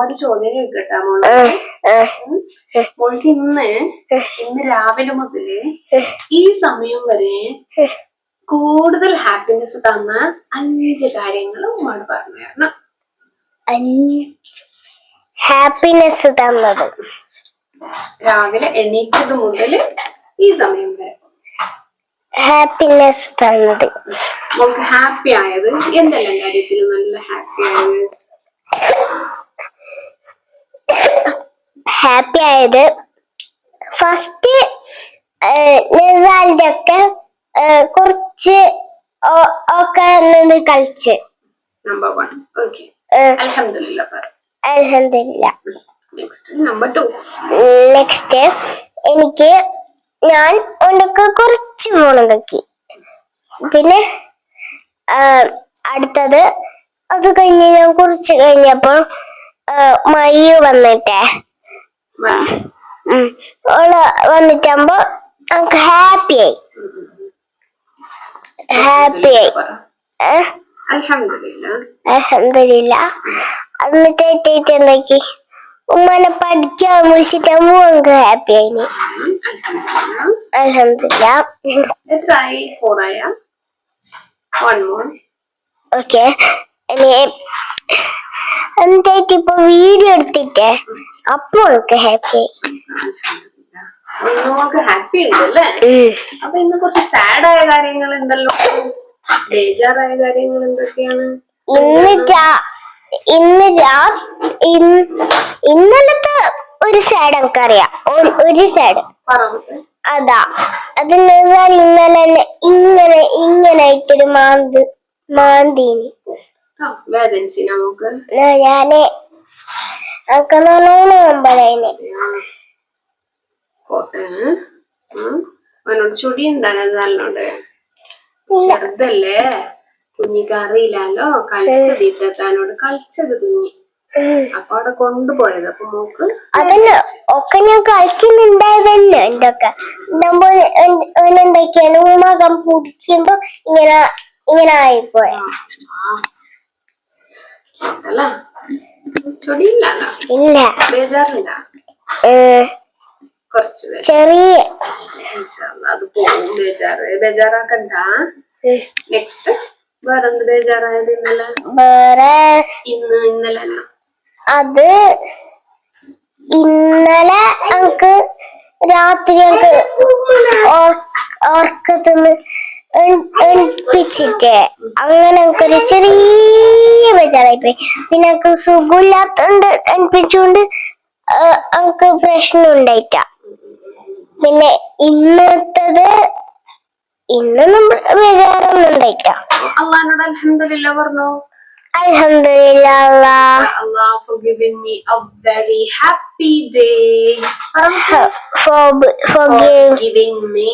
ഒരു ചോദ്യം കേൾക്കട്ടാ മോളെ. മോൾക്ക് ഇന്ന് രാവിലെ മുതല് ഈ സമയം വരെ കൂടുതൽ ഹാപ്പിനെസ് തന്ന 5 കാര്യങ്ങൾ ഉമ്മയോട് പറഞ്ഞു തരണം. ഹാപ്പിനെസ് തന്നത് രാവിലെ എണീറ്റത് മുതല് ഈ സമയം വരെ ഹാപ്പിനെസ് തന്നത്. മോൾക്ക് ഹാപ്പി ആയത് എന്തെല്ലാം കാര്യത്തിൽ നല്ല ഹാപ്പി ആയത്? ഹാപ്പി ആയത് ഫസ്റ്റ് റിസൾട്ട് ഒക്കെ കുറച്ച് ഒക്കെ കളിച്ച്. നമ്പർ 1. ഓക്കെ, അൽഹംദുലില്ലാ. അൽഹംദുലില്ലാ. Next number 2. നെക്സ്റ്റ് ഞാൻ ഉണ്ടൊക്കെ കുറച്ച് ഫോൺ നോക്കി. പിന്നെ അടുത്തത് അത് കഴിഞ്ഞ് ഞാൻ കുറച്ച് കഴിഞ്ഞപ്പോൾ മയ്യു വന്നിട്ടേ ഓള് വന്നിട്ടാകുമ്പോ നമുക്ക് ഹാപ്പിയായി. അൽഹംദുലില്ലാ. എന്നിട്ട് എന്താക്കി ഉമ്മനെ പഠിക്കാൻ വിളിച്ചിട്ടാകുമ്പോ നമുക്ക് ഹാപ്പി ആയിന്. അൽഹംദുലില്ലാ. ഓക്കെ, എന്നിട്ട് ഇപ്പൊ വീഡിയോ എടുത്തിട്ടേ അപ്പൊ നമുക്ക് ഹാപ്പി ആയി. ഹാപ്പി ഉണ്ടല്ലേ? അപ്പൊ ഇന്ന് കുറച്ച് സാഡ് ആയ കാര്യങ്ങൾ എന്തല്ലോ, ബേജാറായ കാര്യങ്ങൾ എന്തൊക്കെയാണ്? ഇന്നലത്തെ ഒരു സൈഡ് നമുക്കറിയാം. ഒരു സൈഡ് അതെന്താ ഇന്നലെ ഇങ്ങനായിട്ടൊരു മാന്തീനി. ഞാന് നമുക്ക് നല്ലോണം മുമ്പതിന് അവനോട് ചുടി ഉണ്ടാകുന്നത് നല്ലോണ്ട്. ചെറുതല്ലേ, കുഞ്ഞിക്ക് അറിയില്ലല്ലോ. കളിച്ചത് കളിച്ചത് കുഞ്ഞി അപ്പൊ അവിടെ കൊണ്ടുപോയത്. അപ്പൊ മോക്ക് അതന്നെ ഒക്കെ ഞാൻ കളിക്കുന്നുണ്ടായതന്നെ. എന്റെ ഒക്കെ എന്തൊക്കെയാണ് മകം പിടിക്കുമ്പോ ഇങ്ങനെ ആയിപ്പോയ. ഇല്ല, ചെറിയ അത് പോകും. ബേജാറാക്കണ്ട. നെക്സ്റ്റ് വേറെന്ത് ബേജാറായത്? ഇന്നലെ അത് ഇന്നലെ നമുക്ക് രാത്രി ഓർക്കത്തിന്ന് എണിപ്പിച്ചിട്ടേ അങ്ങനെ നമുക്കൊരു ചെറിയ ബേജാറായിപ്പോയി. പിന്നെ നമുക്ക് സുഖമില്ലാത്തോണ്ട് എണിപ്പിച്ചുകൊണ്ട് നമുക്ക് പ്രശ്നം ഉണ്ടായിട്ട. പിന്നെ ഇന്നത്തത് ഇന്നൊന്നും ബേജാറൊന്നും ഉണ്ടായിട്ട. അള്ളാഹുവിനോട് അൽഹംദുലില്ലാ പറഞ്ഞു. Alhamdulillah Allah for giving me a very happy day. For giving me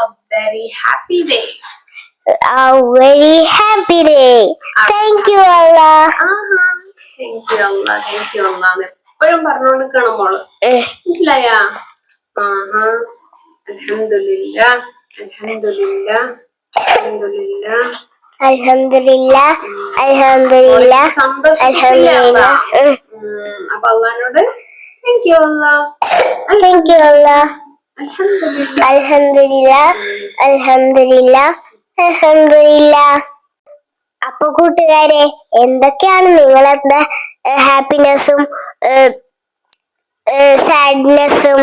a very happy day. A very happy day. Thank you Allah. Thank you Allah. Thank you Allah. എപ്പോഴും പറഞ്ഞോണ്ടിരിക്കണം മോള്. മനസ്സിലായാ? അൽഹംദുലില്ലാ. അൽഹംദുലില്ലാ. അൽഹംദുലില്ലാ. Alhamdulillah, Alhamdulillah, Alhamdulillah. അപ്പൊ അള്ളാഹിനോട് thank you Allah. Thank you Allah. Alhamdulillah. Alhamdulillah, Alhamdulillah, Alhamdulillah. അപ്പൊ കൂട്ടുകാരെ, എന്തൊക്കെയാണ് നിങ്ങളുടെ ഹാപ്പിനെസ്സും സാഡ്നെസ്സും?